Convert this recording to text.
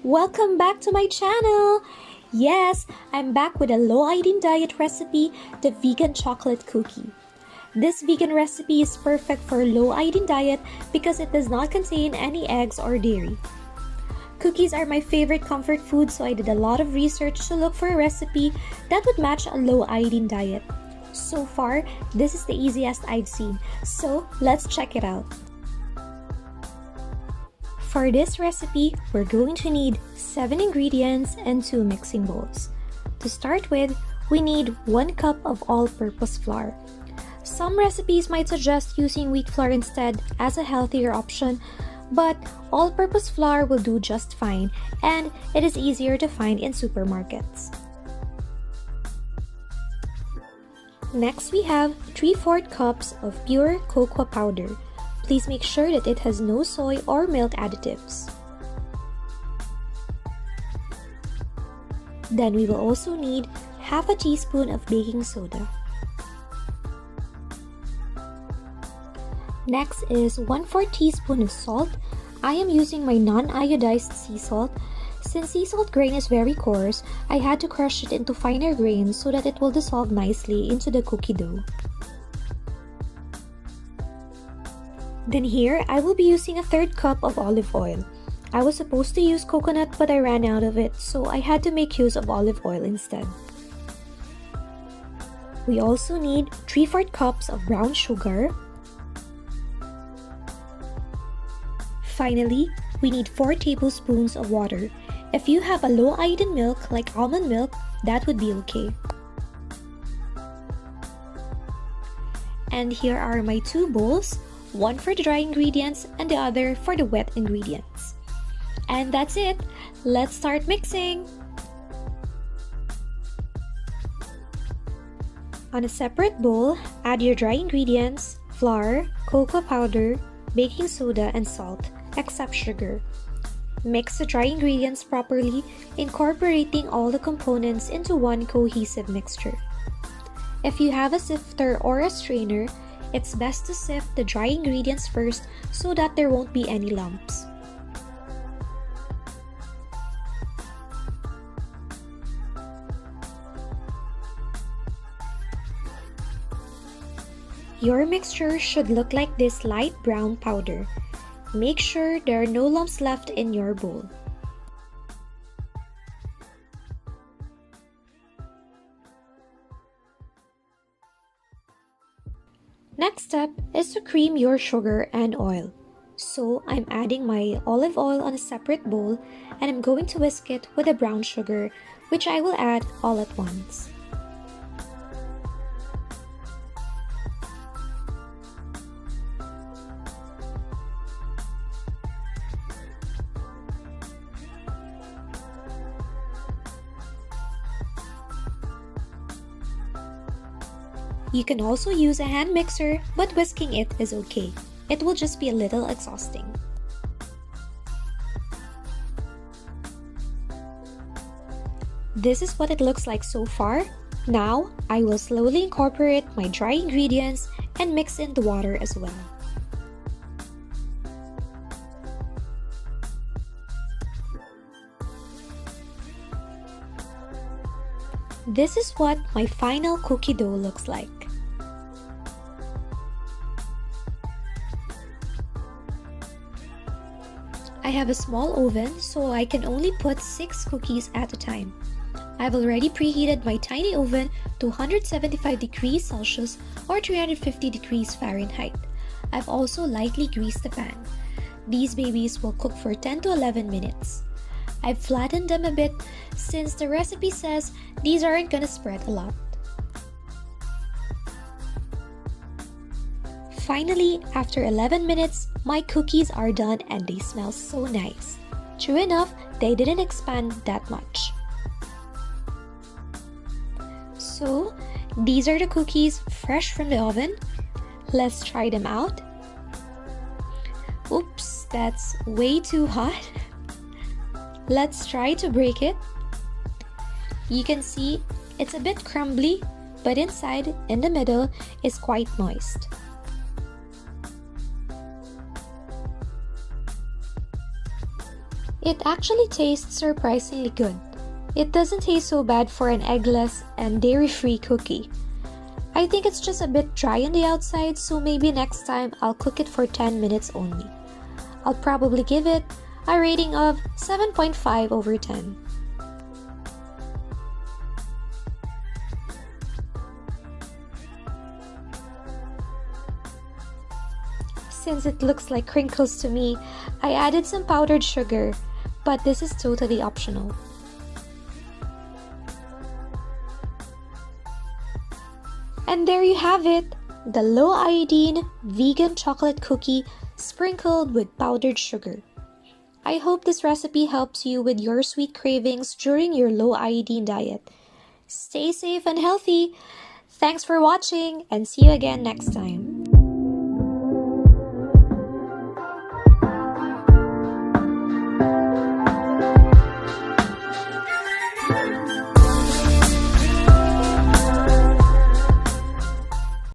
Welcome back to my channel! Yes, I'm back with a low-iodine diet recipe, the vegan chocolate cookie. This vegan recipe is perfect for low-iodine diet because it does not contain any eggs or dairy. Cookies are my favorite comfort food, so I did a lot of research to look for a recipe that would match a low-iodine diet. So far, this is the easiest I've seen, so let's check it out. For this recipe, we're going to need 7 ingredients and 2 mixing bowls. To start with, we need 1 cup of all-purpose flour. Some recipes might suggest using wheat flour instead as a healthier option, but all-purpose flour will do just fine, and it is easier to find in supermarkets. Next, we have 3/4 cups of pure cocoa powder. Please make sure that it has no soy or milk additives. Then we will also need half a teaspoon of baking soda. Next is 1/4 teaspoon of salt. I am using my non-iodized sea salt. Since sea salt grain is very coarse, I had to crush it into finer grains so that it will dissolve nicely into the cookie dough. Then here, I will be using a 1/3 cup of olive oil. I was supposed to use coconut but I ran out of it, so I had to make use of olive oil instead. We also need 3/4 cups of brown sugar. Finally, we need 4 tablespoons of water. If you have a low-iodine milk like almond milk, that would be okay. And here are my 2 bowls. One for the dry ingredients and the other for the wet ingredients. And that's it! Let's start mixing! On a separate bowl, add your dry ingredients, flour, cocoa powder, baking soda, and salt, except sugar. Mix the dry ingredients properly, incorporating all the components into one cohesive mixture. If you have a sifter or a strainer, it's best to sift the dry ingredients first so that there won't be any lumps. Your mixture should look like this light brown powder. Make sure there are no lumps left in your bowl. Next step is to cream your sugar and oil. So I'm adding my olive oil on a separate bowl and I'm going to whisk it with the brown sugar, which I will add all at once. You can also use a hand mixer, but whisking it is okay. It will just be a little exhausting. This is what it looks like so far. Now, I will slowly incorporate my dry ingredients and mix in the water as well. This is what my final cookie dough looks like. I have a small oven, so I can only put 6 cookies at a time. I've already preheated my tiny oven to 175 degrees Celsius or 350 degrees Fahrenheit. I've also lightly greased the pan. These babies will cook for 10 to 11 minutes. I've flattened them a bit since the recipe says these aren't gonna spread a lot. Finally, after 11 minutes, my cookies are done and they smell so nice. True enough, they didn't expand that much. So, these are the cookies fresh from the oven. Let's try them out. Oops, that's way too hot. Let's try to break it. You can see it's a bit crumbly, but inside, in the middle, is quite moist. It actually tastes surprisingly good. It doesn't taste so bad for an eggless and dairy-free cookie. I think it's just a bit dry on the outside, so maybe next time I'll cook it for 10 minutes only. I'll probably give it a rating of 7.5 over 10. Since it looks like crinkles to me, I added some powdered sugar, but this is totally optional. And there you have it, the low-iodine vegan chocolate cookie sprinkled with powdered sugar. I hope this recipe helps you with your sweet cravings during your low-iodine diet. Stay safe and healthy! Thanks for watching and see you again next time.